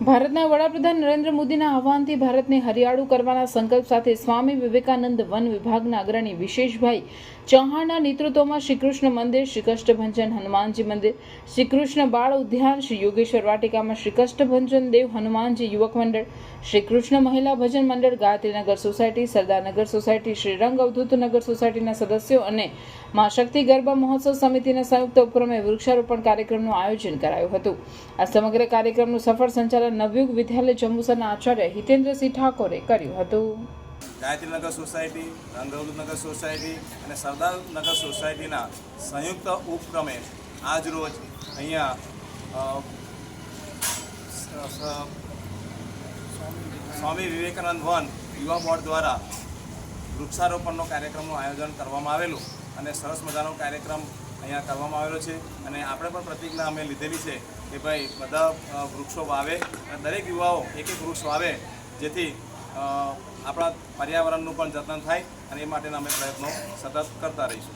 ભારતના વડાપ્રધાન નરેન્દ્ર મોદીના આહવાનથી ભારતને હરિયાળું કરવાના સંકલ્પ સાથે સ્વામી વિવેકાનંદ વન વિભાગના અગ્રણી વિશેષભાઈ ચૌહાણના નેતૃત્વમાં શ્રીકૃષ્ણ મંદિર, શ્રી કષ્ટભંજન હનુમાનજી મંદિર, શ્રીકૃષ્ણ બાળ ઉદ્યાન, શ્રી યોગેશ્વર વાટિકામાં શ્રી કષ્ટભંજન દેવ હનુમાનજી યુવક મંડળ, શ્રી કૃષ્ણ મહિલા ભજન મંડળ, ગાયત્રીનગર સોસાયટી, સરદારનગર સોસાયટી, શ્રી રંગ અવધૂત નગર સોસાયટીના સદસ્યો અને મા શક્તિ ગરબા મહોત્સવ સમિતિના સંયુક્ત ઉપક્રમે વૃક્ષારોપણ કાર્યક્રમનું આયોજન કરાયું હતું। આ સમગ્ર કાર્યક્રમનું સફળ સંચાલન નવયુગ વિદ્યાલય જંબુસરના આચાર્ય હિતેન્દ્રસિંહ ઠાકોરે કર્યું હતું। ગાયત્રીનગર સોસાયટી, રંગઅવધૂતનગર સોસાયટી અને સરદારનગર સોસાયટીના સંયુક્ત ઉપક્રમે આજરોજ અહીંયા સ્વામી વિવેકાનંદ વન યુવા બોર્ડ દ્વારા વૃક્ષારોપણનો કાર્યક્રમનું આયોજન કરવામાં આવેલું અને સરસ મજાનો કાર્યક્રમ અહીંયા કરવામાં આવેલો છે અને આપણે પણ પ્રતિજ્ઞા અમે લીધેલી છે કે ભાઈ બધા વૃક્ષો વાવે અને દરેક યુવાઓ એક એક વૃક્ષ વાવે જેથી આપણા પર્યાવરણનું પણ જતન થાય અને એ માટેના અમે પ્રયત્નો સતત કરતા રહીશું।